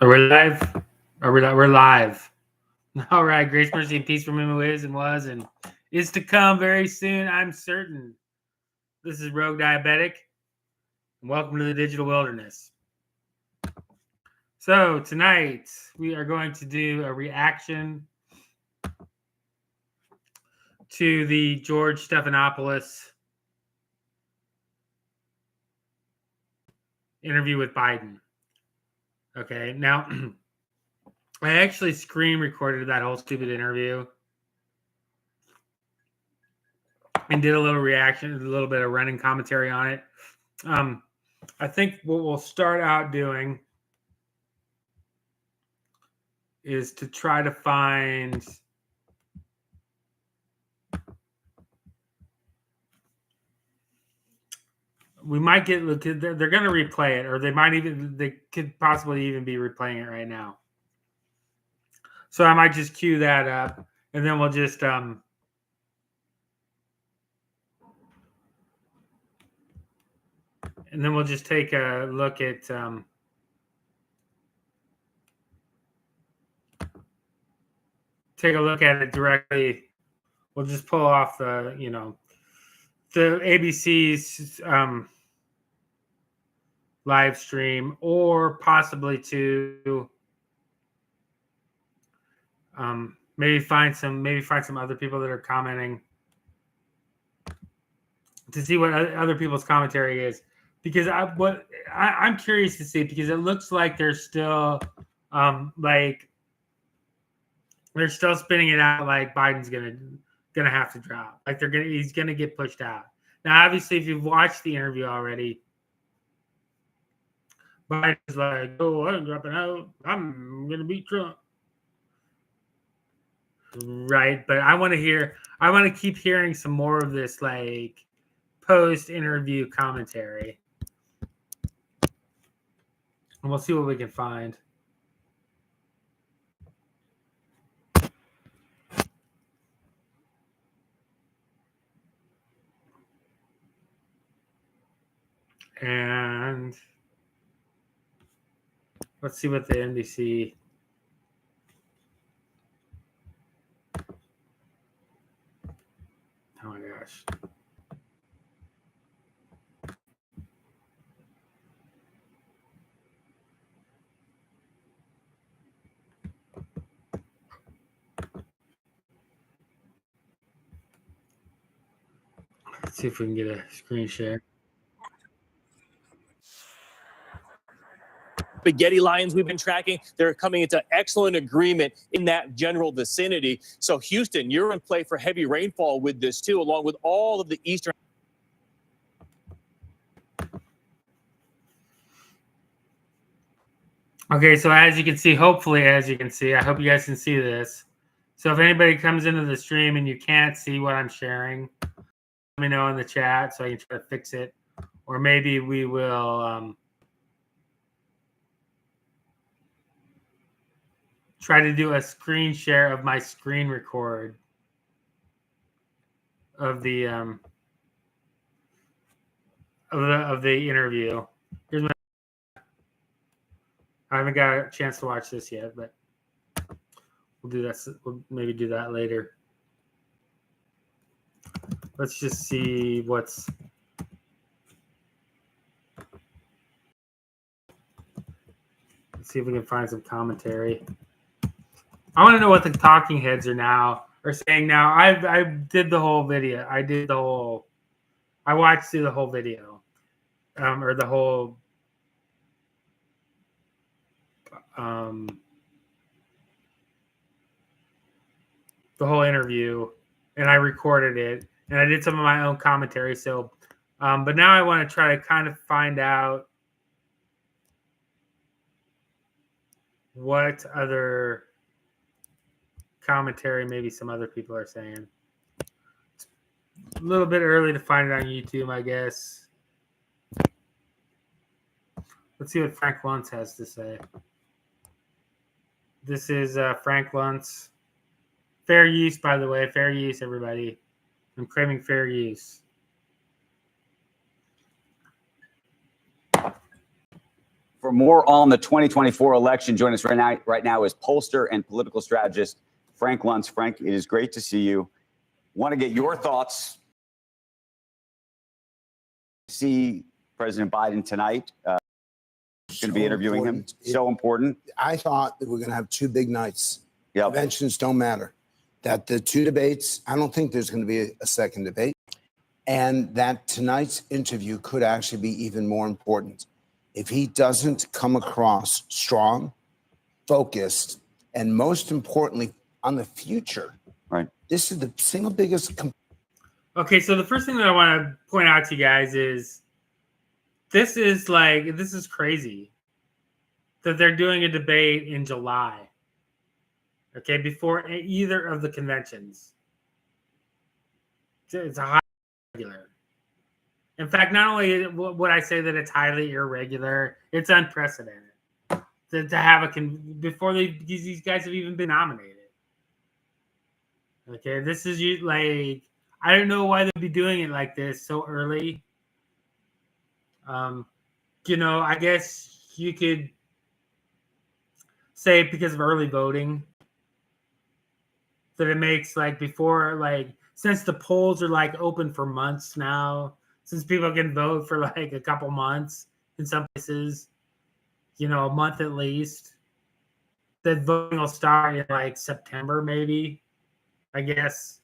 Are we live? We're live. All right. Grace, mercy, and peace from him who is and was and is to come very soon, I'm certain. This is Rogue Diabetic, and welcome to the Digital Wilderness. So tonight we are going to do a reaction to the George Stephanopoulos interview with Biden. Okay, now I actually screen recorded that whole stupid interview and did a little reaction, a little bit of running commentary on it. I think what we'll start out doing is to try to find we might get they're going to replay it, or they could possibly even be replaying it right now. So I might just cue that up, and then we'll just and then we'll just take a look at it directly. We'll just pull off the the ABC's live stream, or possibly to maybe find some other people that are commenting to see what other people's commentary is, because I'm curious to see, because it looks like they're still they're still spinning it out like Biden's gonna have to drop, like he's gonna get pushed out. Now, obviously, if you've watched the interview already, Biden's like, "Oh, I'm dropping out. I'm gonna beat Trump." Right, but I want to keep hearing some more of this, like, post-interview commentary. And we'll see what we can find. And let's see what the NBC. Oh my gosh. Let's see if we can get a screen share. Spaghetti Lions we've been tracking, they're coming into excellent agreement in that general vicinity. So Houston, you're in play for heavy rainfall with this too, along with all of the eastern. Okay, so as you can see, I hope you guys can see this. So if anybody comes into the stream and you can't see what I'm sharing, let me know in the chat so I can try to fix it. Or maybe we will try to do a screen share of my screen record of the interview. Here's I haven't got a chance to watch this yet, but we'll do that. We'll maybe do that later. Let's just see what's. Let's see if we can find some commentary. I want to know what the talking heads are saying now. I did the whole video. I watched through the whole video, or the whole interview, and I recorded it, and I did some of my own commentary. So, but now I want to try to kind of find out what other commentary maybe some other people are saying. It's a little bit early to find it on YouTube, I guess. Let's see what Frank Luntz has to say. This is Frank Luntz. Fair use, by the way. Fair use, everybody. I'm craving fair use. For more on the 2024 election, join us right now is pollster and political strategist Frank Luntz. Frank, it is great to see you. Want to get your thoughts. See President Biden tonight. Going to be interviewing him. So important. I thought that we're going to have two big nights. Yep. Conventions don't matter. That the two debates, I don't think there's going to be a second debate. And that tonight's interview could actually be even more important. If he doesn't come across strong, focused, and most importantly, on the future, right? This is the single biggest. Okay, so the first thing that I want to point out to you guys is this is crazy that they're doing a debate in July. Okay, before either of the conventions. It's a high irregular. In fact, not only would I say that it's highly irregular, it's unprecedented to have before these guys have even been nominated. Okay, this is like, I don't know why they'd be doing it like this so early. I guess you could say because of early voting that it makes since the polls are open for months now, since people can vote for a couple months in some places, a month at least, that voting will start in September maybe, I guess.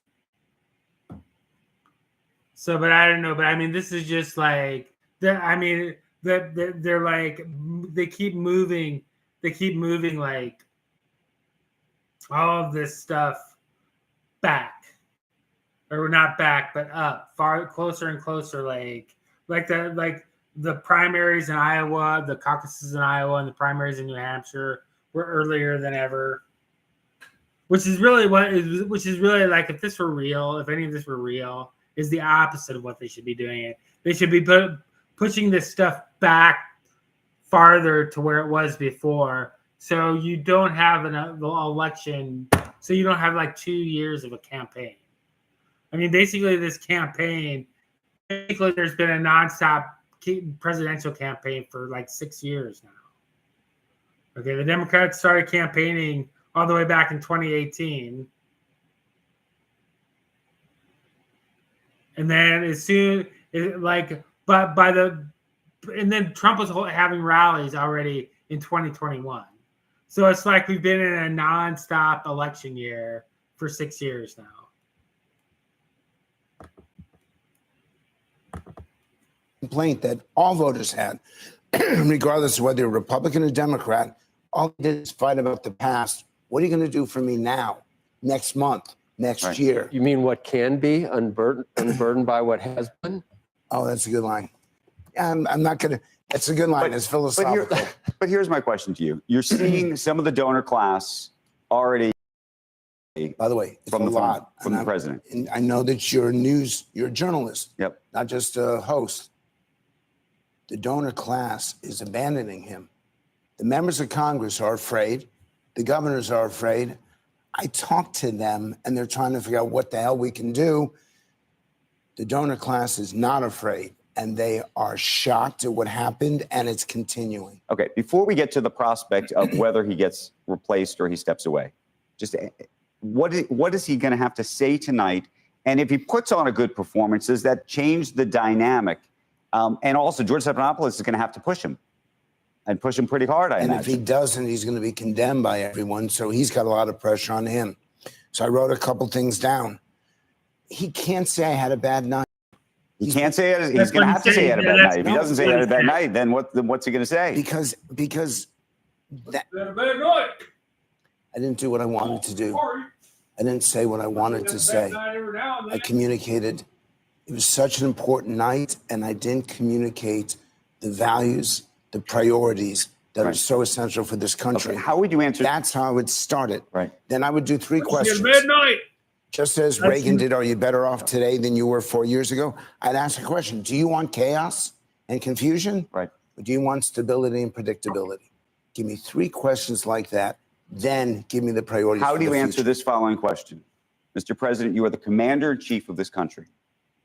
So, but I don't know. But I mean, this is just they keep moving all of this stuff back. Or not back, but up, far closer and closer, the primaries in Iowa, the caucuses in Iowa, and the primaries in New Hampshire were earlier than ever. Which is really if this were real, if any of this were real, is the opposite of what they should be doing. It they should be pushing this stuff back farther to where it was before, so you don't have an election, so you don't have 2 years of a campaign. I mean, basically, this campaign, there's been a nonstop presidential campaign for 6 years now. Okay, the Democrats started campaigning all the way back in 2018. And then and then Trump was having rallies already in 2021. So it's we've been in a nonstop election year for 6 years now. Complaint that all voters had, regardless of whether you're Republican or Democrat, all they did is fight about the past. What are you going to do for me now, next month, next year? You mean what can be unburdened by what has been? Oh, that's a good line. I'm not going to. That's a good line. It's philosophical. But here's my question to you. You're seeing some of the donor class already. By the way, it's a lot from the president. And I know that you're a journalist. Yep. Not just a host. The donor class is abandoning him. The members of Congress are afraid. The governors are afraid. I talked to them, and they're trying to figure out what the hell we can do. The donor class is not afraid, and they are shocked at what happened, and it's continuing. Okay, before we get to the prospect of whether he gets replaced or he steps away, just what is he going to have to say tonight? And if he puts on a good performance, does that change the dynamic? And also, George Stephanopoulus is going to have to push him pretty hard, I imagine. And if he doesn't, he's going to be condemned by everyone. So he's got a lot of pressure on him. So I wrote a couple things down. He can't say I had a bad night. He can't say it. He's going to have to say he had a bad night. If he doesn't say he had a bad night, then what's he going to say? Because that, I didn't do what I wanted to do. I didn't say what I wanted to say. I communicated. It was such an important night, and I didn't communicate the values, the priorities that are so essential for this country. Okay. How would you answer? That's how I would start it. Right. Then I would do three questions. Midnight. Just as Reagan did, are you better off today than you were 4 years ago? I'd ask a question. Do you want chaos and confusion? Right. Or do you want stability and predictability? Give me three questions like that. Then give me the priorities. How do you answer this following question? Mr. President, you are the commander-in-chief of this country.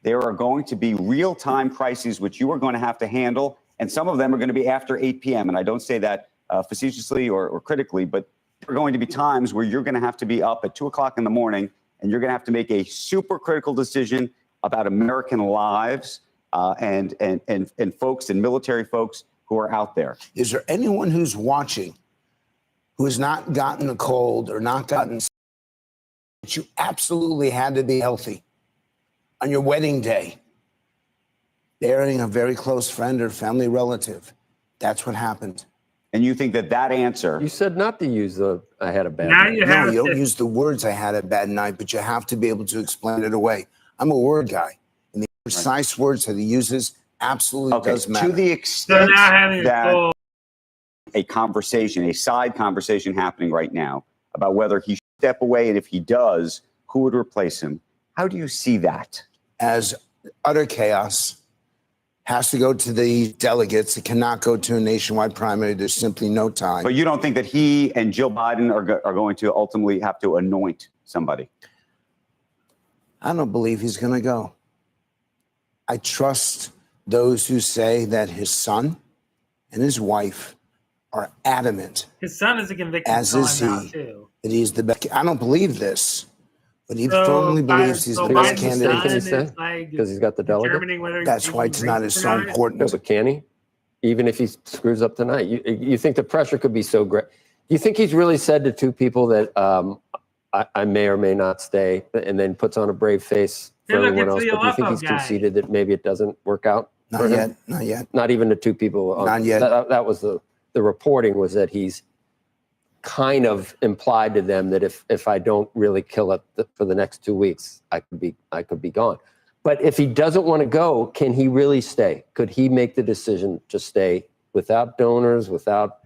There are going to be real-time crises which you are going to have to handle And some of them are going to be after 8 p.m. And I don't say that facetiously or critically, but there are going to be times where you're going to have to be up at 2 o'clock in the morning and you're going to have to make a super critical decision about American lives and folks and military folks who are out there. Is there anyone who's watching who has not gotten a cold or not gotten sick, but you absolutely had to be healthy on your wedding day, burying a very close friend or family relative? That's what happened. And you think that answer? You said not to use the "I had a bad Now night." you No, have you don't to, use the words "I had a bad night," but you have to be able to explain it away. I'm a word guy, and the precise words that he uses absolutely does matter. To the so extent now having a that full a conversation, a side conversation happening right now about whether he should step away, and if he does, who would replace him. How do you see that? As utter chaos, has to go to the delegates. It cannot go to a nationwide primary. There's simply no time. But you don't think that he and Jill Biden are going to ultimately have to anoint somebody? I don't believe he's going to go. I trust those who say that his son and his wife are adamant, his son is a convicted as felon is now he, too. that he's the best. I don't believe this, but he So firmly believes he's so the best Biden's candidate. Can he son say? is like Because he's got the delegate. determining whether he's That's why being tonight is racist so or not. No, important. but can he? Even if he screws up tonight, you think the pressure could be so great? Do you think he's really said to two people that I may or may not stay, and then puts on a brave face for Hey, look, everyone it's else? the But do you think Aleppo he's guy. conceded that maybe it doesn't work out? Not for him? yet, not yet. Not even the two people. Not yet. That was the reporting, was that he's kind of implied to them that if I don't really kill it for the next 2 weeks, I could be gone. But if he doesn't want to go, can he really stay? Could he make the decision to stay without donors, without,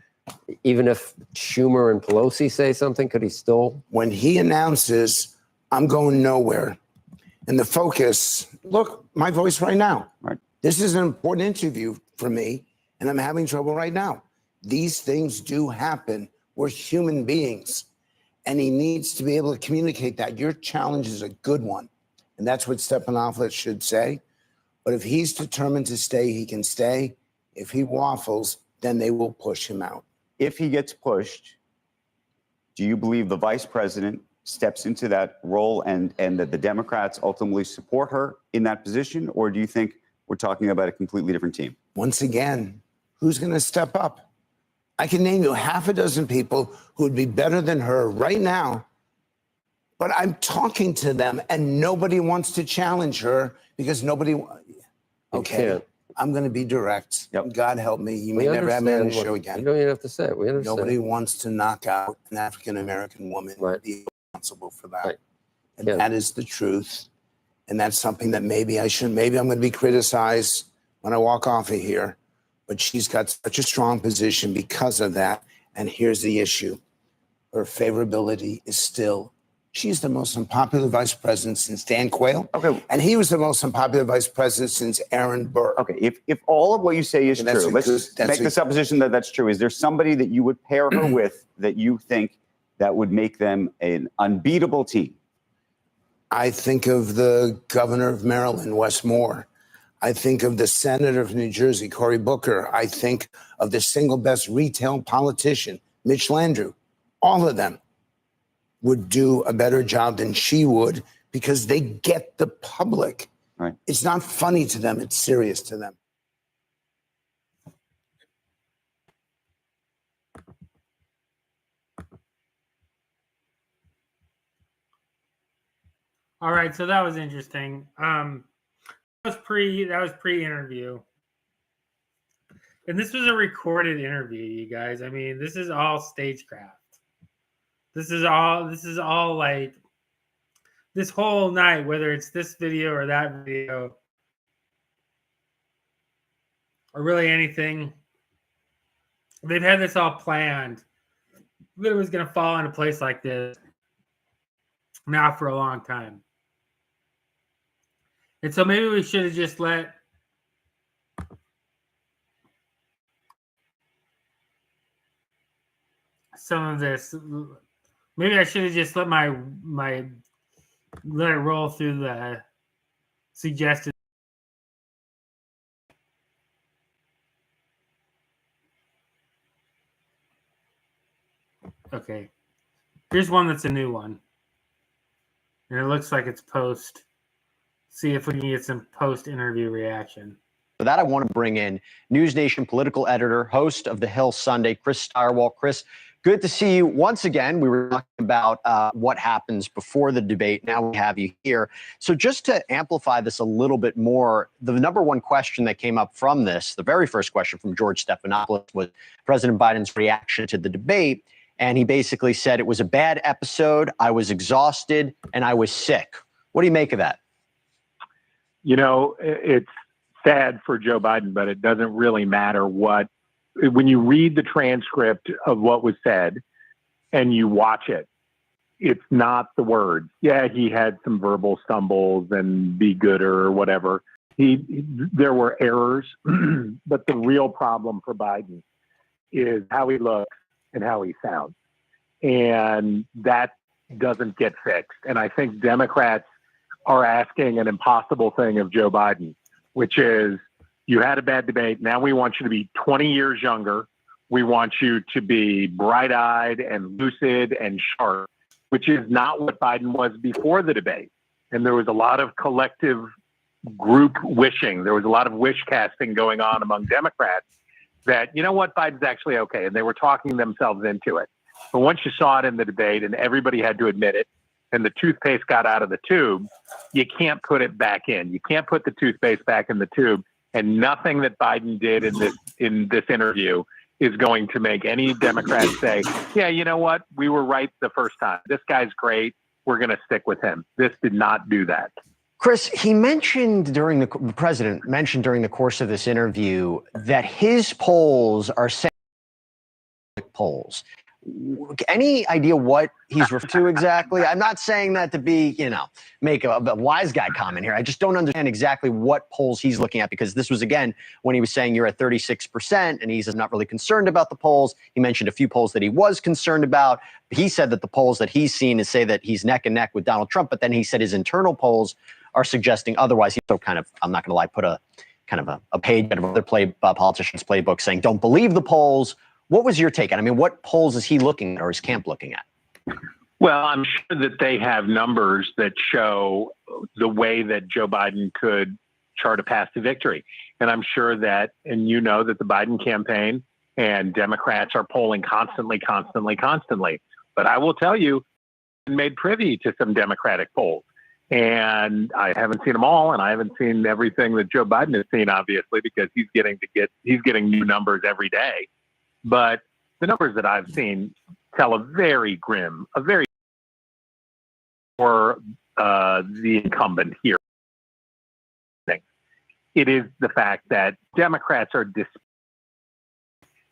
even if Schumer and Pelosi say something, could he still? When he announces, I'm going nowhere, and the focus, look, my voice right now. Right. This is an important interview for me, and I'm having trouble right now. These things do happen. We're human beings, and he needs to be able to communicate that. Your challenge is a good one, and that's what Stephanopoulus should say. But if he's determined to stay, he can stay. If he waffles, then they will push him out. If he gets pushed, do you believe the vice president steps into that role and that the Democrats ultimately support her in that position? Or do you think we're talking about a completely different team? Once again, who's going to step up? I can name you half a dozen people who would be better than her right now, but I'm talking to them and nobody wants to challenge her because nobody. Okay, can't. I'm going to be direct. Yep. God help me. You We may never have me on the understand show what- again. You don't even have to say it. We understand. Nobody wants to knock out an African-American woman. Right. Be responsible for that. Right. And Yeah. that is the truth. And that's something that maybe I shouldn't, maybe I'm going to be criticized when I walk off of here. But she's got such a strong position because of that. And here's the issue. Her favorability is still, she's the most unpopular vice president since Dan Quayle. Okay. And he was the most unpopular vice president since Aaron Burr. Okay, if all of what you say is And that's true, a let's good- just that's make a- the supposition that that's true. Is there somebody that you would pair her with that you think that would make them an unbeatable team? I think of the governor of Maryland, Wes Moore. I think of the senator of New Jersey, Cory Booker. I think of the single best retail politician, Mitch Landrieu. All of them would do a better job than she would because they get the public. Right. It's not funny to them. It's serious to them. All right, so that was interesting. That was pre-interview. And this was a recorded interview, you guys. I mean, this is all stagecraft. This is all like this whole night, whether it's this video or that video, or really anything. They've had this all planned. That it was going to fall into place like this now for a long time. And so maybe we should have just let some of this. Maybe I should have just let let it roll through the suggested. Okay. Here's one that's a new one. And it looks like it's post. See if we can get some post-interview reaction. For that, I want to bring in News Nation political editor, host of The Hill Sunday, Chris Stirewalt. Chris, good to see you once again. We were talking about what happens before the debate. Now we have you here. So just to amplify this a little bit more, the number one question that came up from this, the very first question from George Stephanopoulus, was President Biden's reaction to the debate. And he basically said it was a bad episode. I was exhausted and I was sick. What do you make of that? You know, it's sad for Joe Biden, but it doesn't really matter when you read the transcript of what was said and you watch it, it's not the words. Yeah, he had some verbal stumbles and be gooder or whatever. There were errors, but the real problem for Biden is how he looks and how he sounds. And that doesn't get fixed. And I think Democrats are asking an impossible thing of Joe Biden, which is, you had a bad debate. Now we want you to be 20 years younger. We want you to be bright-eyed and lucid and sharp, which is not what Biden was before the debate. And there was a lot of collective group wishing. There was a lot of wish casting going on among Democrats that, you know what, Biden's actually okay. And they were talking themselves into it. But once you saw it in the debate and everybody had to admit it, and the toothpaste got out of the tube, you can't put it back in. You can't put the toothpaste back in the tube. And nothing that Biden did in this interview is going to make any Democrats say, yeah, you know what? We were right the first time. This guy's great. We're going to stick with him. This did not do that. Chris, he mentioned the president mentioned during the course of this interview that his polls are polls. Any idea what he's referring to exactly? I'm not saying that to be, make a wise guy comment here. I just don't understand exactly what polls he's looking at, because this was, again, when he was saying you're at 36% and he's not really concerned about the polls. He mentioned a few polls that he was concerned about. He said that the polls that he's seen say that he's neck and neck with Donald Trump, but then he said his internal polls are suggesting otherwise. He so kind of, I'm not going to lie, put a page out of other politicians' playbook saying, don't believe the polls. What was your take on it? I mean, what polls is he looking at, or is Camp looking at? Well, I'm sure that they have numbers that show the way that Joe Biden could chart a path to victory. And I'm sure that, and that the Biden campaign and Democrats are polling constantly. But I will tell you, I made privy to some Democratic polls. And I haven't seen them all, and I haven't seen everything that Joe Biden has seen, obviously, because he's getting new numbers every day. But the numbers that I've seen tell a very for the incumbent here. It is the fact that Democrats are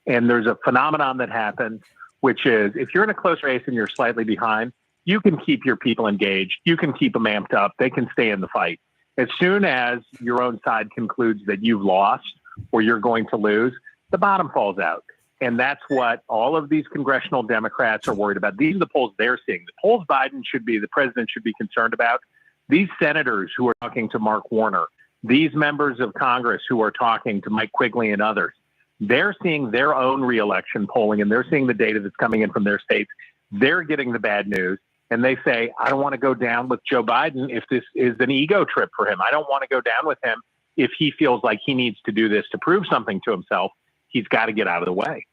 and there's a phenomenon that happens, which is if you're in a close race and you're slightly behind, you can keep your people engaged. You can keep them amped up. They can stay in the fight. As soon as your own side concludes that you've lost or you're going to lose, the bottom falls out. And that's what all of these congressional Democrats are worried about. These are the polls they're seeing. The polls the president should be concerned about. These senators who are talking to Mark Warner, these members of Congress who are talking to Mike Quigley and others, they're seeing their own reelection polling, and they're seeing the data that's coming in from their states. They're getting the bad news. And they say, I don't want to go down with Joe Biden if this is an ego trip for him. I don't want to go down with him if he feels like he needs to do this to prove something to himself. He's got to get out of the way.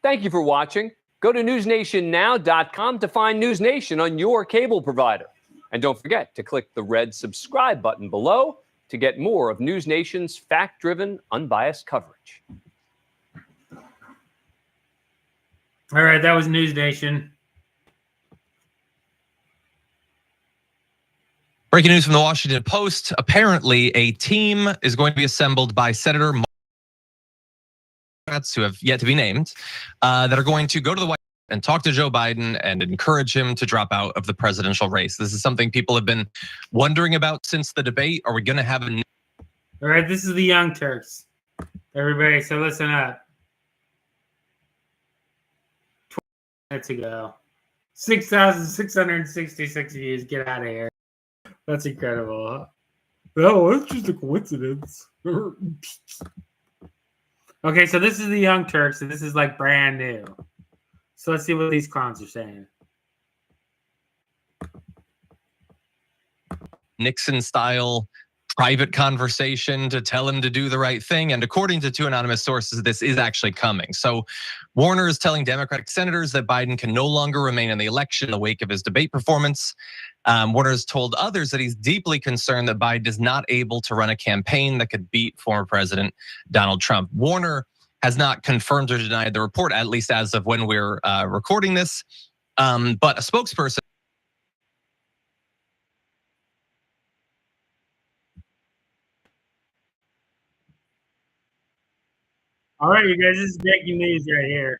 Thank you for watching. Go to newsnationnow.com to find News Nation on your cable provider. And don't forget to click the red subscribe button below to get more of News Nation's fact-driven, unbiased coverage. All right, that was News Nation. Breaking news from the Washington Post. Apparently, a team is going to be assembled by Senator who have yet to be named, that are going to go to the White House and talk to Joe Biden and encourage him to drop out of the presidential race. This is something people have been wondering about since the debate. Are we going to have a... All right, this is the Young Turks. Everybody, so listen up. 20 minutes ago. 6,666 views. Get out of here. That's incredible. No, it's just a coincidence. Okay, so this is the Young Turks, and this is like brand new. So let's see what these clowns are saying. Nixon style private conversation to tell him to do the right thing. And according to 2 anonymous sources, this is actually coming. So Warner is telling Democratic senators that Biden can no longer remain in the election in the wake of his debate performance. Warner has told others that he's deeply concerned that Biden is not able to run a campaign that could beat former President Donald Trump. Warner has not confirmed or denied the report, at least as of when we're recording this. But a spokesperson. All right, you guys, this is breaking news right here.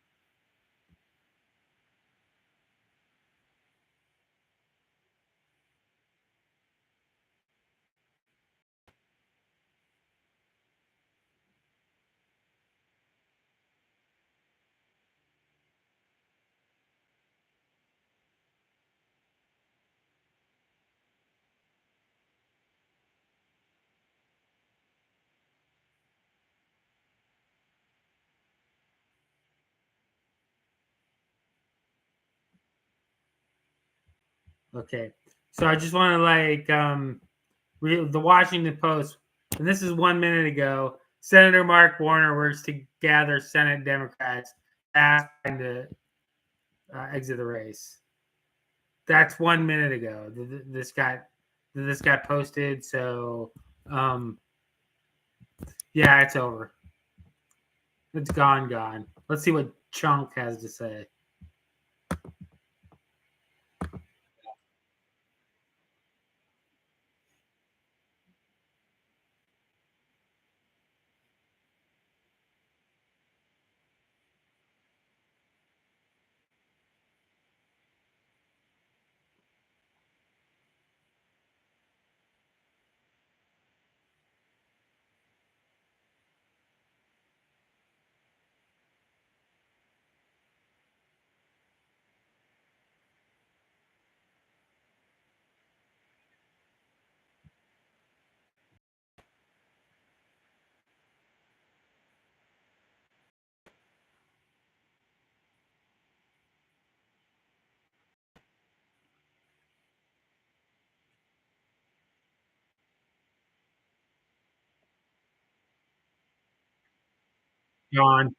Okay, so I just want to read the Washington Post, and this is 1 minute ago. Senator Mark Warner works to gather Senate Democrats asking to exit the race. That's 1 minute ago. This got posted. So, yeah, it's over. It's gone. Let's see what Chunk has to say. Gone.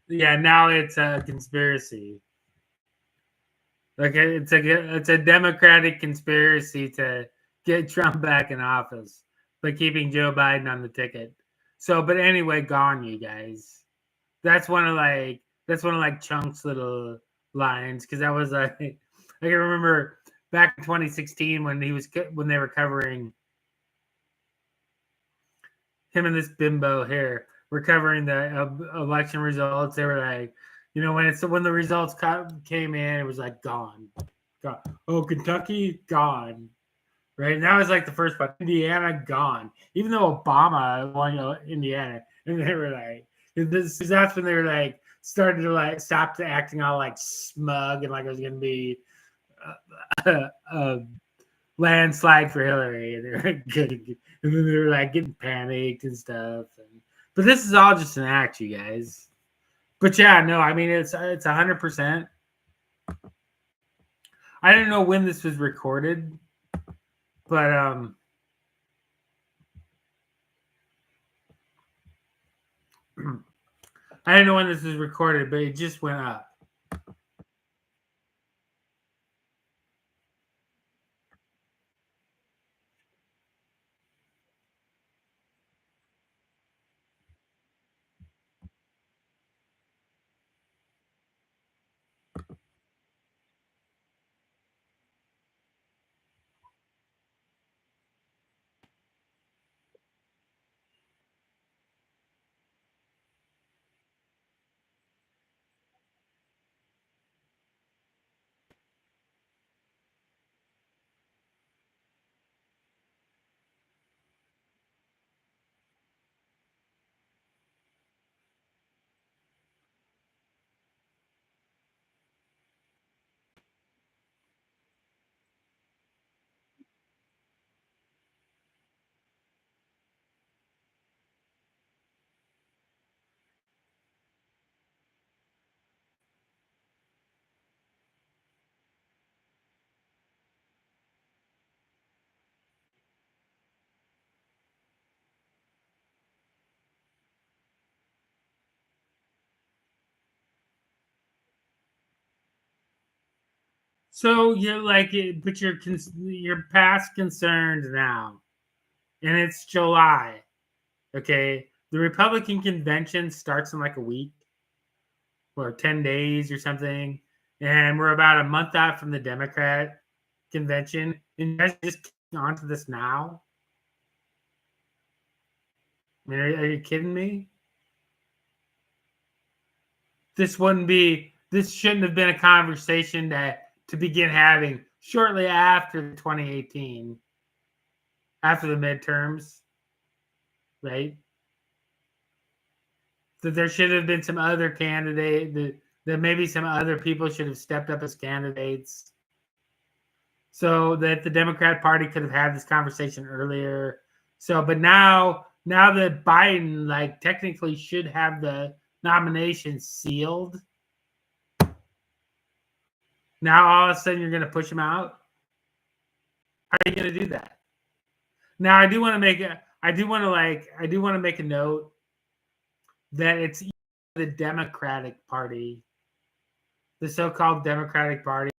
Yeah, now it's a conspiracy. Like it's a Democratic conspiracy to get Trump back in office by keeping Joe Biden on the ticket. So, but anyway, gone, you guys. That's one of Chunk's little lines because that was like I can remember back in 2016 when they were covering him and this bimbo here were covering the election results. They were like, when the results came in, it was like gone. Oh, Kentucky gone. Right, and that was like the first one. Indiana gone. Even though Obama won Indiana, and they were like, that's when they were like started to like stop acting all like smug and like it was gonna be a landslide for Hillary. And they were getting, and then they were like getting panicked and stuff. But this is all just an act, you guys. But yeah, no, I mean it's 100%. I don't know when this was recorded, but I didn't know when this was recorded, but it just went up. So you're like, but you're past concerns now, and it's July. Okay, the Republican convention starts in like a week or 10 days or something, and we're about a month out from the Democrat convention, and you guys just on to this now. I mean, are you kidding me? This shouldn't have been a conversation to begin having shortly after 2018, after the midterms, right? That there should have been some other candidate, that maybe some other people should have stepped up as candidates so that the Democrat Party could have had this conversation earlier. So, but now that Biden like technically should have the nomination sealed, now all of a sudden you're going to push him out. How are you going to do that? Now I do want to make a note that it's the Democratic Party, the so-called Democratic Party,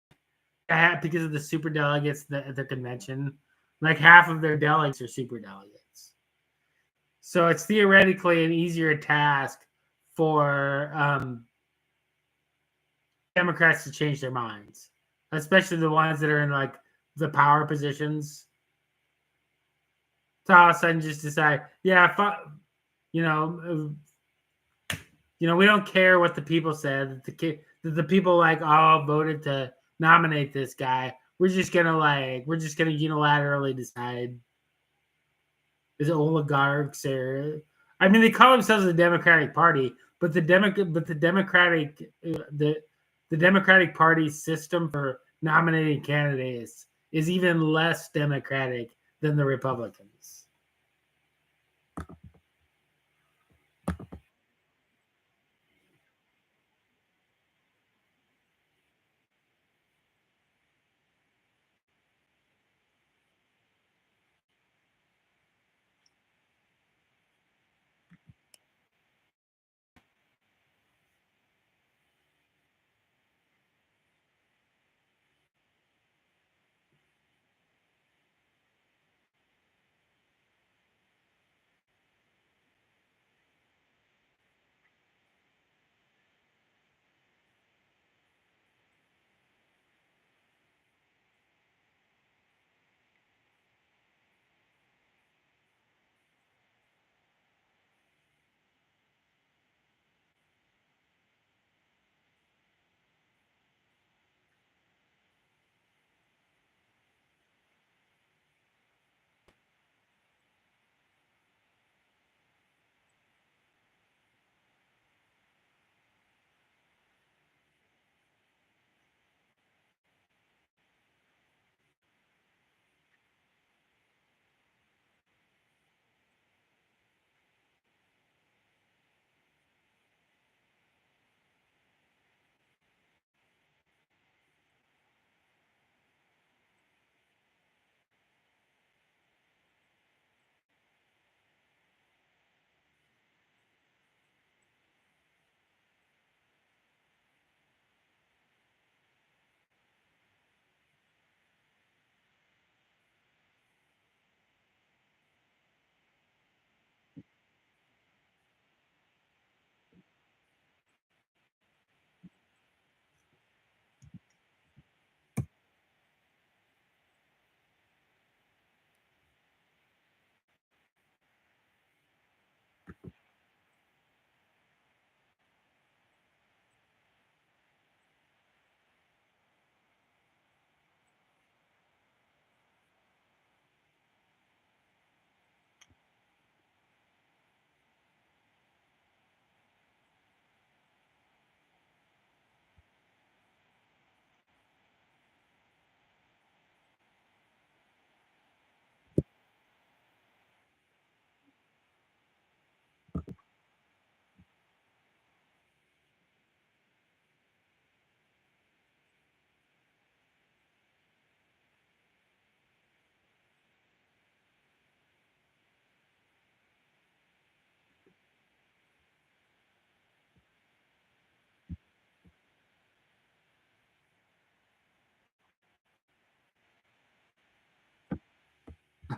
because of the super delegates at the convention, like half of their delegates are super delegates. So it's theoretically an easier task for Democrats to change their minds, especially the ones that are in like the power positions. To all of a sudden just decide, yeah, we don't care what the people said. That the people like all voted to nominate this guy. We're just gonna unilaterally decide. Is it oligarchs or? I mean, they call themselves the Democratic Party, but the Democratic Party's system for nominating candidates is even less democratic than the Republicans.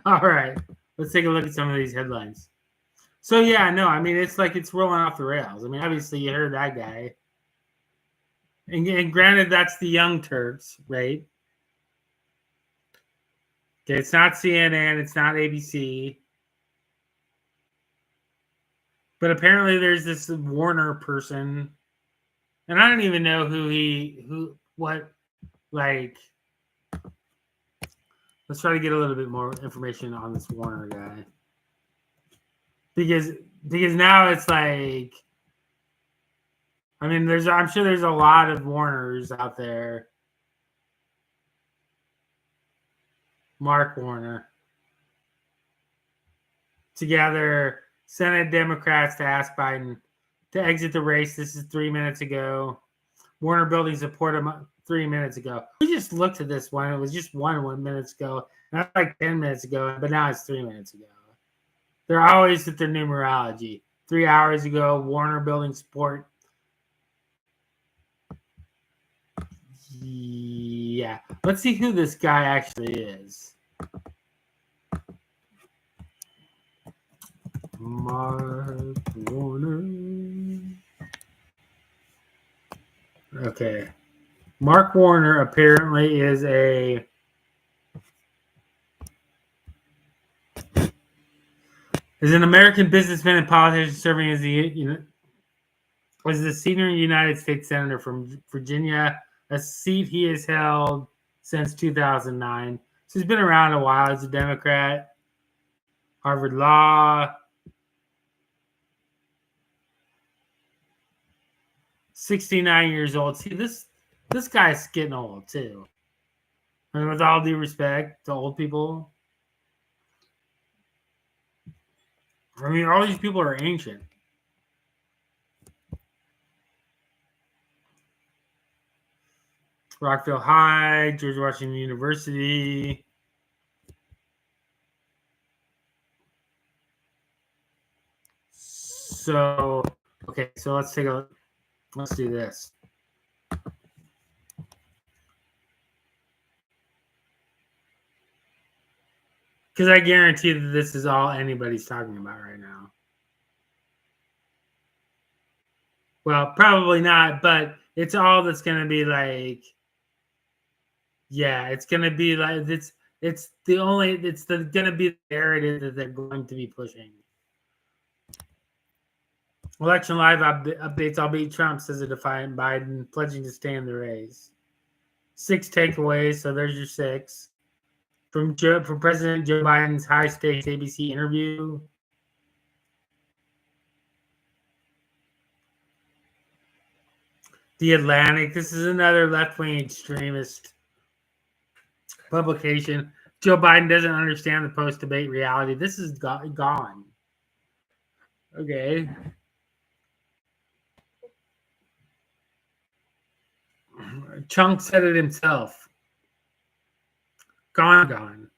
All right, let's take a look at some of these headlines. So yeah, no, I mean it's like it's rolling off the rails. I mean, obviously you heard that guy, and granted that's the Young Turks, right? Okay, it's not CNN, it's not ABC, but apparently there's this Warner person, and I don't even know what, like. Let's try to get a little bit more information on this Warner guy. Because now it's like, I mean, I'm sure there's a lot of Warners out there. Mark Warner. Together, Senate Democrats to ask Biden to exit the race. This is 3 minutes ago. Warner building support him 3 minutes ago. We just looked at this one. It was just 1 minute ago. Not like 10 minutes ago, but now it's 3 minutes ago. They're always at their numerology. 3 hours ago, Warner building support. Yeah. Let's see who this guy actually is. Mark Warner. Okay. Mark Warner apparently is an American businessman and politician serving as the senior United States Senator from Virginia, a seat he has held since 2009. So he's been around a while. He's a Democrat. Harvard Law. 69 years old. See, this guy's getting old too. I mean, with all due respect to old people. I mean, all these people are ancient. Rockville High, George Washington University. So, okay, so let's do this. Because I guarantee that this is all anybody's talking about right now. Well, probably not, but it's all that's going to be like, yeah, it's going to be like, it's going to be the narrative that they're going to be pushing. Election Live updates. I'll beat Trump, says a defiant Biden, pledging to stay in the race. 6 takeaways. So there's your 6. From President Joe Biden's high-stakes ABC interview. The Atlantic. This is another left-wing extremist publication. Joe Biden doesn't understand the post-debate reality. This is gone. Okay. Chunk said it himself. Gone.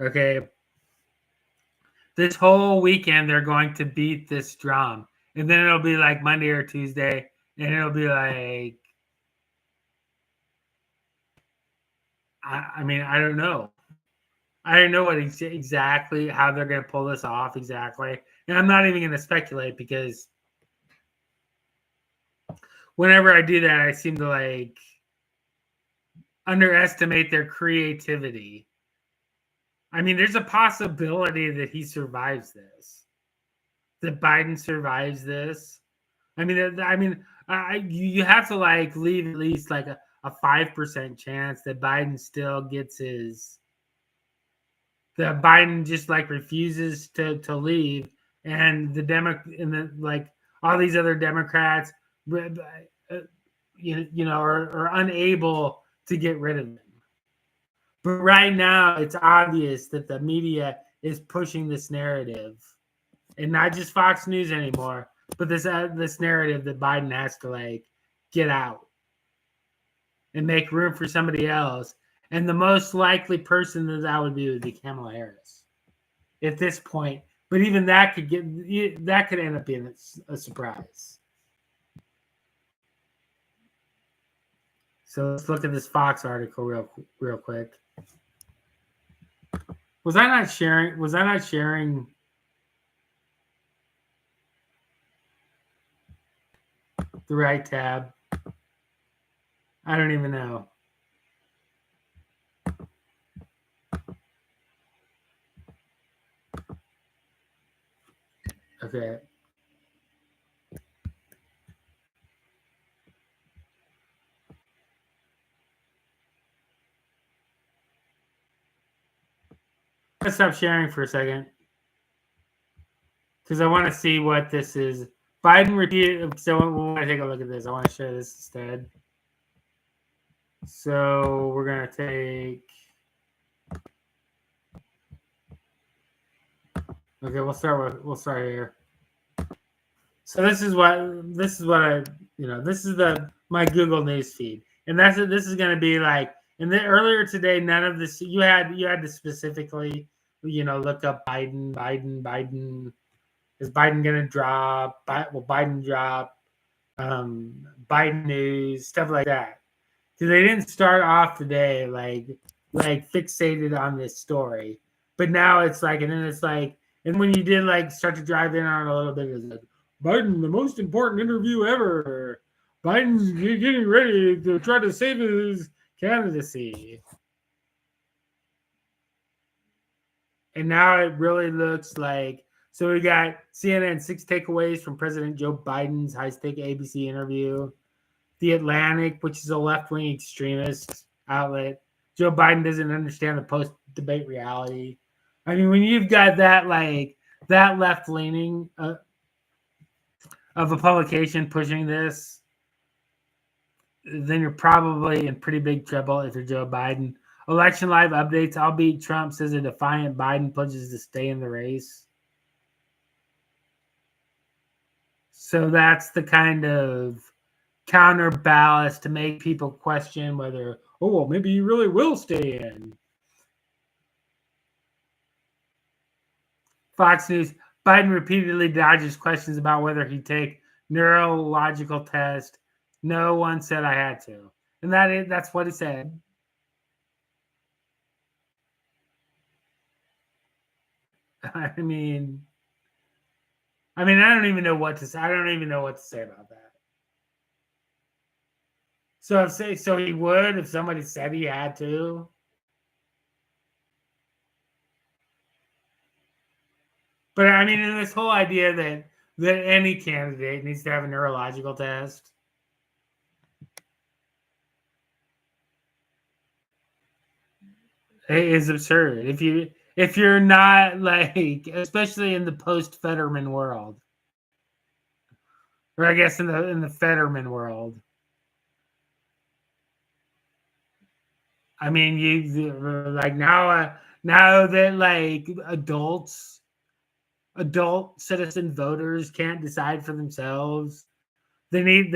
Okay. This whole weekend, they're going to beat this drum. And then it'll be like Monday or Tuesday. And it'll be like, I mean, I don't know. I don't know what exactly how they're going to pull this off exactly. And I'm not even going to speculate because whenever I do that, I seem to like underestimate their creativity. I mean, there's a possibility that he survives this, that Biden survives this. I mean, you have to like leave at least like a 5% chance that Biden still gets that Biden just like refuses to leave, and like all these other Democrats, are unable to get rid of him. But right now, it's obvious that the media is pushing this narrative, and not just Fox News anymore, but this narrative that Biden has to like get out and make room for somebody else. And the most likely person that would be Kamala Harris at this point. But even that could end up being a surprise. So let's look at this Fox article real quick. Was I not sharing? Was I not sharing? The right tab? I don't even know. Okay. Let's stop sharing for a second because I want to see what this is. Biden repeated. So we want to take a look at this. I want to share this instead. So we're gonna take. Okay, we'll start here. So this is what I this is my Google News feed, and this is gonna be like. And then earlier today, none of this you had to specifically look up Biden. Is Biden gonna drop? Will Biden drop? Biden news, stuff like that. Because they didn't start off today like fixated on this story, but now it's like, and then it's like, and when you did like start to drive in on it a little bit, it's like Biden, the most important interview ever. Biden's getting ready to try to save his candidacy. And now it really looks like, so we got CNN 6 takeaways from President Joe Biden's high-stake ABC interview. The Atlantic, which is a left-wing extremist outlet. Joe Biden doesn't understand the post-debate reality. I mean, when you've got that left-leaning of a publication pushing this, then you're probably in pretty big trouble if you're Joe Biden. Election Live updates. I'll beat Trump, says a defiant Biden pledges to stay in the race. So that's the kind of counterbalance to make people question whether, maybe you really will stay in. Fox News. Biden repeatedly dodges questions about whether he'd take neurological test. No one said I had to. And that's what he said. I mean, I don't even know what to say. I don't even know what to say about that. So he would if somebody said he had to. But I mean, in this whole idea that any candidate needs to have a neurological test. It is absurd. If you're not like, especially in the post-Fetterman world, or I guess in the Fetterman world, I mean, you like now that like adult citizen voters can't decide for themselves. They need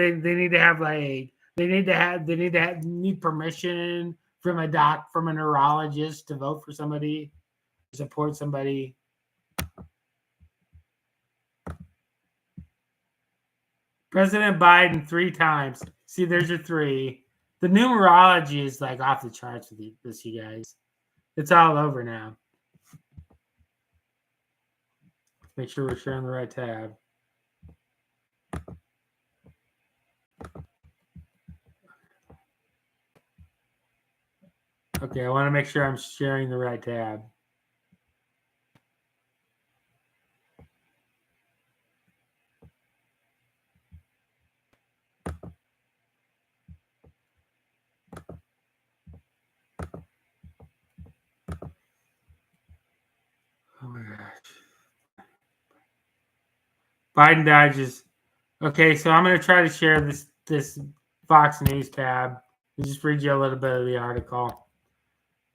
permission from a neurologist to vote for somebody, support somebody. President Biden 3 times. See, there's your 3. The numerology is like off the charts with this, you guys. It's all over now. Make sure we're sharing the right tab. Okay, I want to make sure I'm sharing the right tab. Oh my gosh. Biden dodges. Okay, so I'm going to try to share this Fox News tab and just read you a little bit of the article.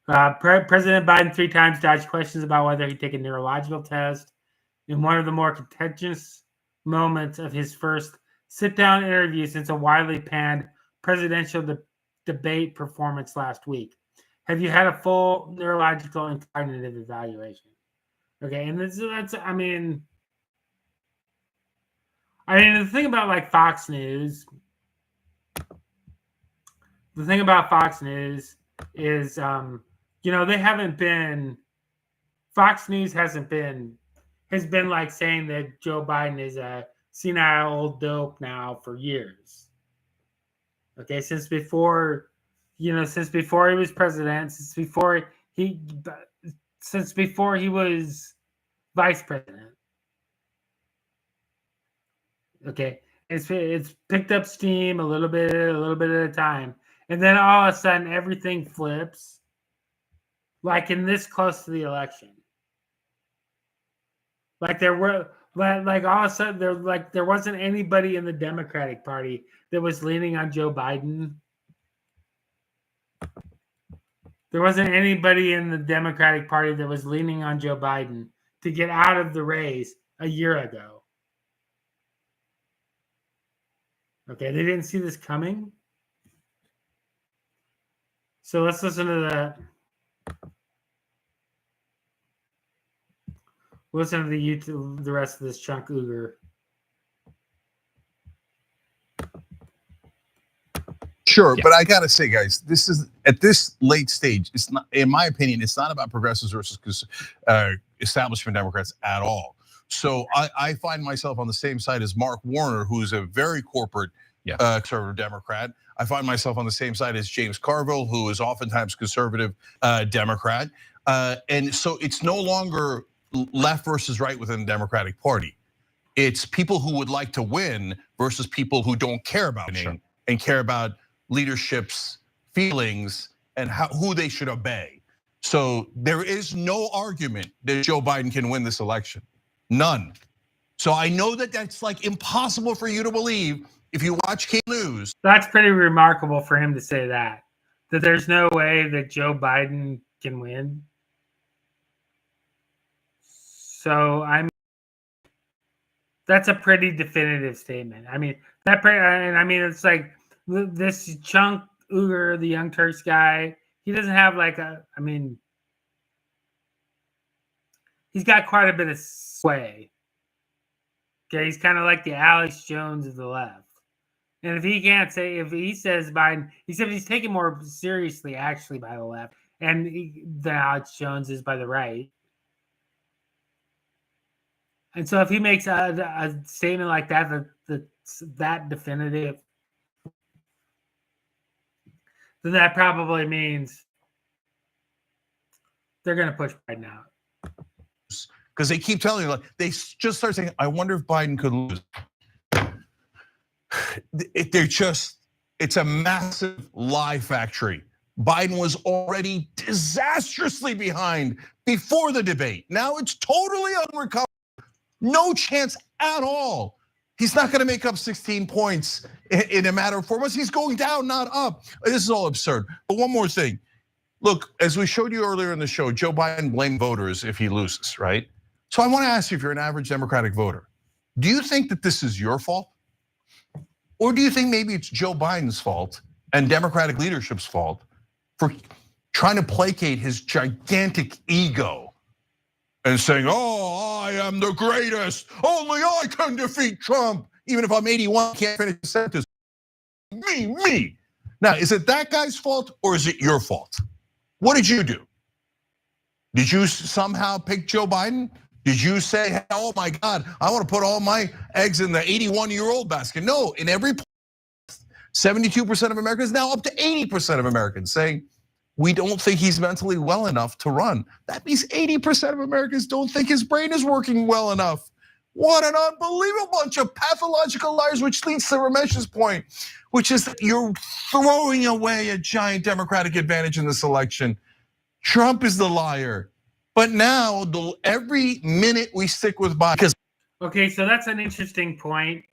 President Biden 3 times dodged questions about whether he'd take a neurological test in one of the more contentious moments of his first sit-down interview since a widely panned presidential debate performance last week. Have you had a full neurological and cognitive evaluation? Okay, and that's I mean, the thing about like Fox News, is, they haven't been Fox News has been like saying that Joe Biden is a senile old dope now for years. Okay, since before he was president, since before he was vice president. Okay, it's picked up steam a little bit at a time, and then all of a sudden everything flips, like in this close to the election. Like all of a sudden there wasn't anybody in the Democratic Party that was leaning on Joe Biden. There wasn't anybody in the Democratic Party that was leaning on Joe Biden to get out of the race a year ago. Okay, they didn't see this coming. So let's listen to that. Listen to the rest of this chunk Uyghur. Sure, but I gotta say, guys, this is at this late stage. It's not, in my opinion, it's not about progressives versus establishment Democrats at all. So I find myself on the same side as Mark Warner, who's a very corporate conservative Democrat. I find myself on the same side as James Carville, who is oftentimes conservative Democrat. And so it's no longer left versus right within the Democratic Party. It's people who would like to win versus people who don't care about winning and care about leadership's feelings and who they should obey. So there is no argument that Joe Biden can win this election. None. So I know that that's like impossible for you to believe if you watch cable news. That's pretty remarkable for him to say that there's no way that Joe Biden can win. So that's a pretty definitive statement. I mean, it's like this chunk Uyghur, the Young Turks guy, he doesn't have he's got quite a bit of sway. Okay, he's kind of like the Alex Jones of the left. And if he says Biden, he said he's taken more seriously actually by the left, and the Alex Jones is by the right. And so if he makes a statement like that's that definitive, then that probably means they're going to push Biden out. Because they keep telling you, like, they just start saying, I wonder if Biden could lose. It's a massive lie factory. Biden was already disastrously behind before the debate. Now it's totally unrecoverable. No chance at all. He's not going to make up 16 points in a matter of 4 months. He's going down, not up. This is all absurd. But one more thing. Look, as we showed you earlier in the show, Joe Biden blamed voters if he loses, right? So I want to ask you, if you're an average Democratic voter, do you think that this is your fault? Or do you think maybe it's Joe Biden's fault and Democratic leadership's fault for trying to placate his gigantic ego and saying, oh, I am the greatest, only I can defeat Trump. Even if I'm 81, can't finish the sentence. Me. Now, is it that guy's fault or is it your fault? What did you do? Did you somehow pick Joe Biden? Did you say, oh my God, I want to put all my eggs in the 81-year-old basket? No, in every 72% of Americans, now up to 80% of Americans saying, we don't think he's mentally well enough to run. That means 80% of Americans don't think his brain is working well enough. What an unbelievable bunch of pathological liars, which leads to Ramesh's point, which is that you're throwing away a giant Democratic advantage in this election. Trump is the liar. But now, every minute we stick with Biden. Okay, so that's an interesting point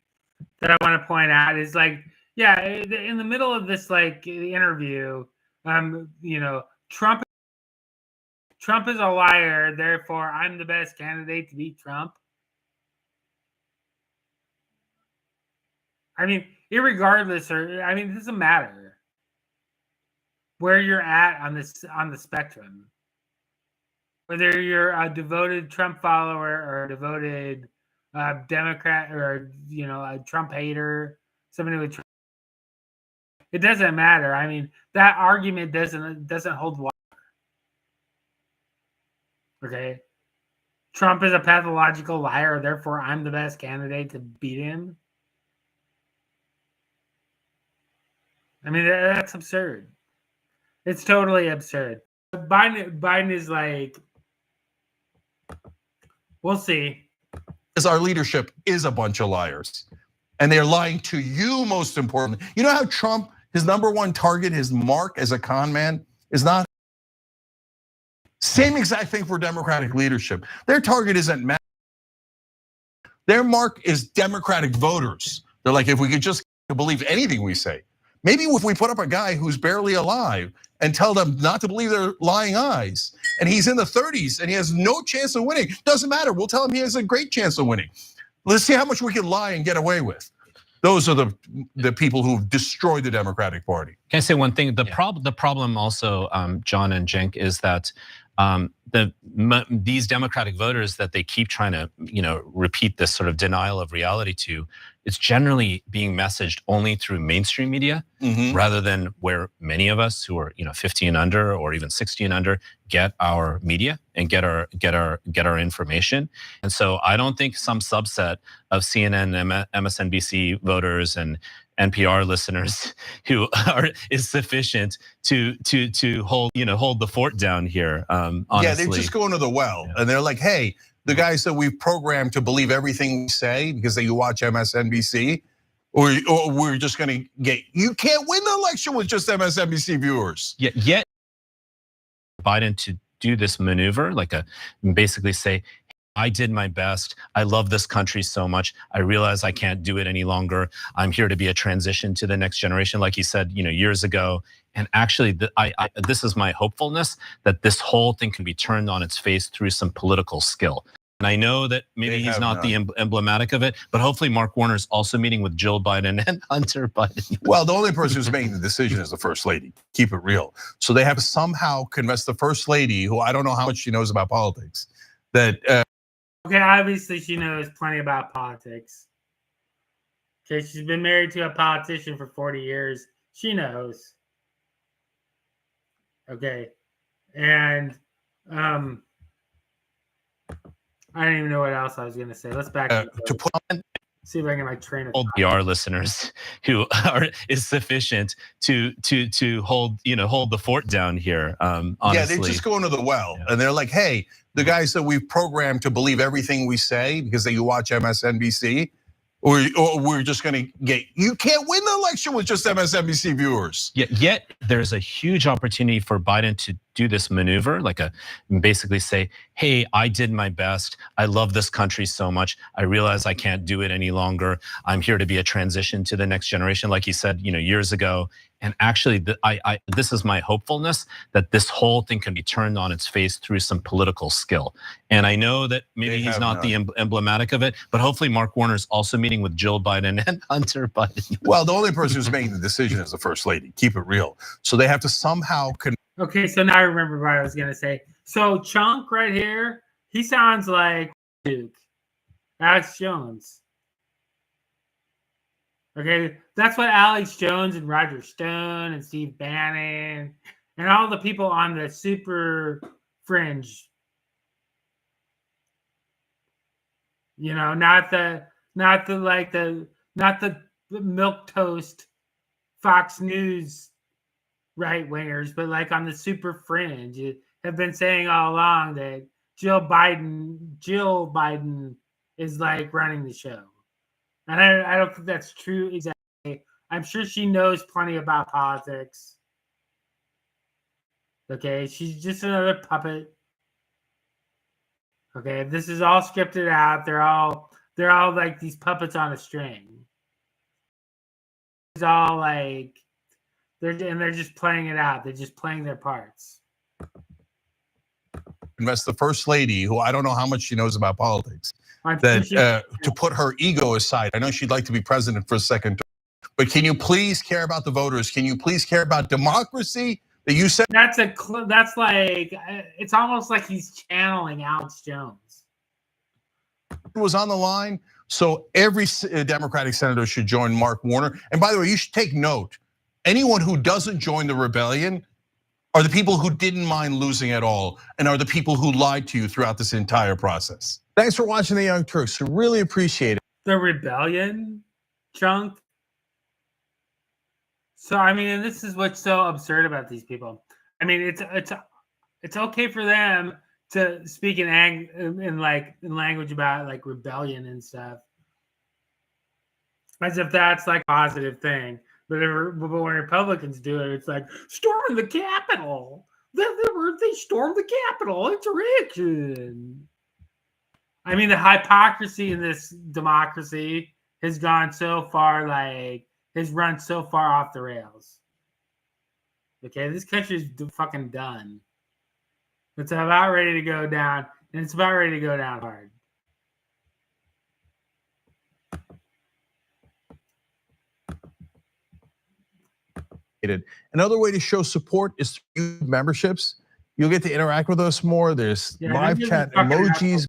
that I want to point out is like, yeah, in the middle of this like interview, Trump is a liar, therefore I'm the best candidate to beat Trump. I mean, irregardless, it doesn't matter where you're at on the spectrum. Whether you're a devoted Trump follower or a devoted Democrat or a Trump hater, somebody with Trump, it doesn't matter. I mean, that argument doesn't hold water. Okay, Trump is a pathological liar, therefore I'm the best candidate to beat him. I mean, that's absurd. It's totally absurd. Biden is like, we'll see. As our leadership is a bunch of liars. And they're lying to you, most importantly. You know how Trump, his number one target, his mark as a con man, is not. Same exact thing for Democratic leadership. Their target isn't math. Their mark is Democratic voters. They're like, if we could just believe anything we say. Maybe if we put up a guy who's barely alive and tell them not to believe their lying eyes, and he's in the 30s and he has no chance of winning, doesn't matter. We'll tell him he has a great chance of winning. Let's see how much we can lie and get away with. Those are the people who've destroyed the Democratic Party. Can I say one thing? The problem also, John and Cenk, is that these Democratic voters that they keep trying to repeat this sort of denial of reality to, it's generally being messaged only through mainstream media, rather than where many of us who are 50 and under or even 60 and under get our media and get our information. And so I don't think some subset of CNN, MSNBC voters and NPR listeners who is sufficient to hold the fort down here. Honestly. Yeah, they just go into the well and they're like, hey, the guys that we've programmed to believe everything we say because you watch MSNBC, or we're just gonna get, you can't win the election with just MSNBC viewers. Yet Biden to do this maneuver, basically say, I did my best. I love this country so much. I realize I can't do it any longer. I'm here to be a transition to the next generation, like he said, years ago. And actually, this is my hopefulness that this whole thing can be turned on its face through some political skill. And I know that maybe he's not the emblematic of it, but hopefully Mark Warner's also meeting with Jill Biden and Hunter Biden. Well, the only person who's making the decision is the first lady. Keep it real. So they have to somehow convince the first lady, who I don't know how much she knows about politics, that. Okay, obviously she knows plenty about politics. Okay, she's been married to a politician for 40 years. She knows. Okay, and I don't even know what else I was gonna say. Let's back up. See if I can train of PR listeners who is sufficient to hold the fort down here. Honestly. Yeah, they just go into the well and they're like, hey, the guys that we've programmed to believe everything we say because you watch MSNBC, or we're just gonna get, you can't win the election with just MSNBC viewers. Yet there's a huge opportunity for Biden to do this maneuver, basically say, hey, I did my best. I love this country so much. I realize I can't do it any longer. I'm here to be a transition to the next generation, like he said, years ago. And actually, this is my hopefulness that this whole thing can be turned on its face through some political skill. And I know that maybe he's not the emblematic of it, but hopefully Mark Warner's also meeting with Jill Biden and Hunter Biden. Well, the only person who's making the decision is the first lady. Keep it real. So they have to somehow. Okay, so now I remember what I was gonna say. So Chunk right here, he sounds like Duke, Alex Jones. Okay, that's what Alex Jones and Roger Stone and Steve Bannon and all the people on the super fringe. Not the milquetoast Fox News right wingers, but on the super fringe, have been saying all along that Jill Biden is running the show. And I don't think that's true exactly. I'm sure she knows plenty about politics. Okay, she's just another puppet. Okay, this is all scripted out. They're all like these puppets on a string. It's all they're just playing it out. They're just playing their parts. Invest the first lady, who I don't know how much she knows about politics, to put her ego aside. I know she'd like to be president for a second term, but can you please care about the voters? Can you please care about democracy? That you said it's almost like he's channeling Alex Jones. Was on the line, so every Democratic senator should join Mark Warner. And by the way, you should take note: anyone who doesn't join the rebellion are the people who didn't mind losing at all, and are the people who lied to you throughout this entire process. Thanks for watching The Young Turks. We really appreciate it. The rebellion chunk. So I mean, and this is what's so absurd about these people. I mean, it's okay for them to speak in language about like rebellion and stuff, as if that's like a positive thing. But when Republicans do it, it's like storming the Capitol. They stormed the Capitol. Insurrection. I mean, the hypocrisy in this democracy has gone so far, has run so far off the rails. Okay, this country's fucking done. It's about ready to go down, and it's about ready to go down hard. Another way to show support is through memberships. You'll get to interact with us more. There's live chat emojis.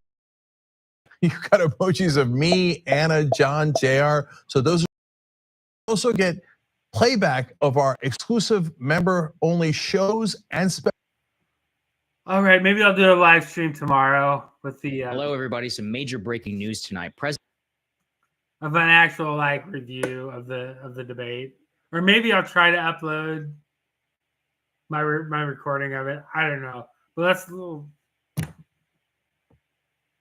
You've got emojis of me, Anna, John, JR. So those are also get playback of our exclusive member-only shows and special. All right, maybe I'll do a live stream tomorrow with the Hello, everybody. Some major breaking news tonight. Of an actual review of the debate, or maybe I'll try to upload my recording of it. I don't know, but let's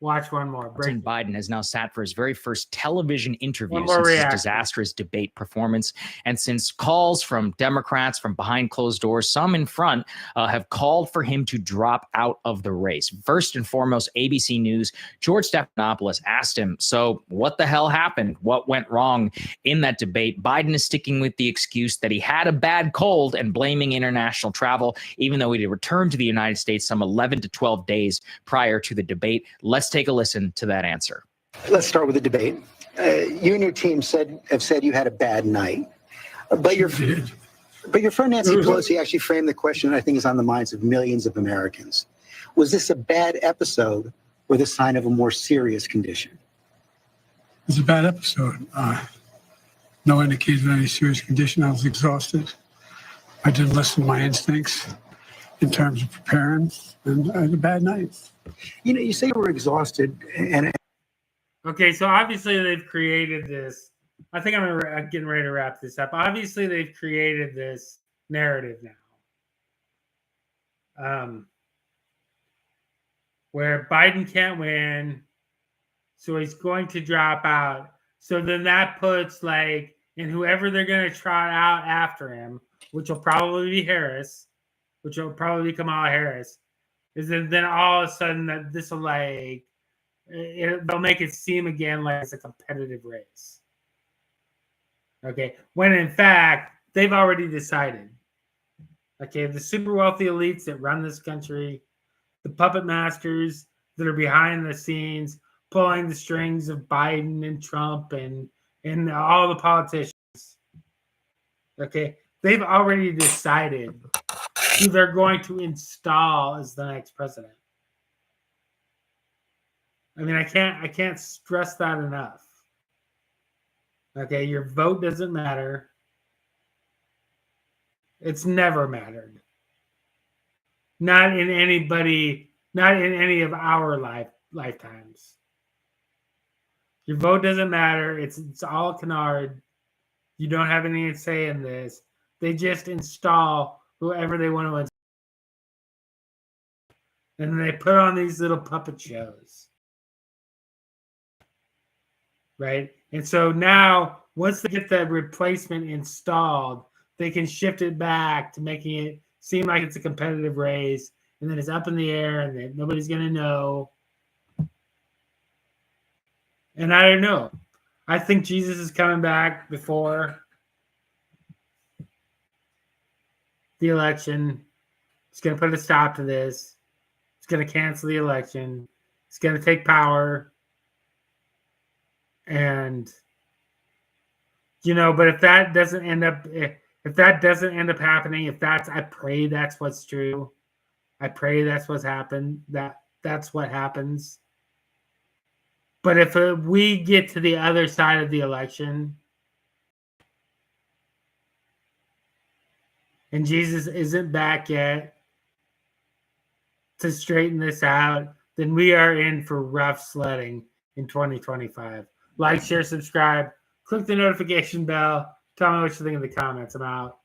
watch one more. President Biden has now sat for his very first television interview since his disastrous debate performance. And since calls from Democrats from behind closed doors, some in front, have called for him to drop out of the race. First and foremost, ABC News, George Stephanopoulus asked him, so what the hell happened? What went wrong in that debate? Biden is sticking with the excuse that he had a bad cold and blaming international travel, even though he had returned to the United States some 11 to 12 days prior to the debate. Let's take a listen to that answer. Let's start with the debate. You and your team have said you had a bad night, but your friend Nancy Pelosi actually framed the question that I think is on the minds of millions of Americans. Was this a bad episode or the sign of a more serious condition? It's a bad episode. No indication of any serious condition. I was exhausted. I didn't listen to my instincts in terms of preparing, and I had a bad night. You know, you say you were exhausted, and okay, so obviously they've created this. I think I'm getting ready to wrap this up. Obviously, they've created this narrative now, where Biden can't win, so he's going to drop out. So then that puts in whoever they're going to trot out after him, which will probably be Harris, which will probably be Kamala Harris. Is that then all of a sudden that this will they'll make it seem again like it's a competitive race. Okay, when in fact they've already decided. Okay, the super wealthy elites that run this country, the puppet masters that are behind the scenes pulling the strings of Biden and Trump and all the politicians. Okay, they've already decided who they're going to install as the next president. I mean, I can't stress that enough. Okay, your vote doesn't matter. It's never mattered. Not in any of our lifetimes. Your vote doesn't matter. It's all canard. You don't have any say in this. They just install whoever they want to install. And they put on these little puppet shows. Right? And so now, once they get the replacement installed, they can shift it back to making it seem like it's a competitive race. And then it's up in the air and then nobody's going to know. And I don't know. I think Jesus is coming back before the election. It's going to put a stop to this. It's going to cancel the election. It's going to take power. And, but if that doesn't end up happening, I pray that's what's true. I pray that's what's happened. That's what happens. But if we get to the other side of the election and Jesus isn't back yet, to straighten this out, then we are in for rough sledding in 2025. Like, share, subscribe, click the notification bell. Tell me what you think in the comments. I'm out.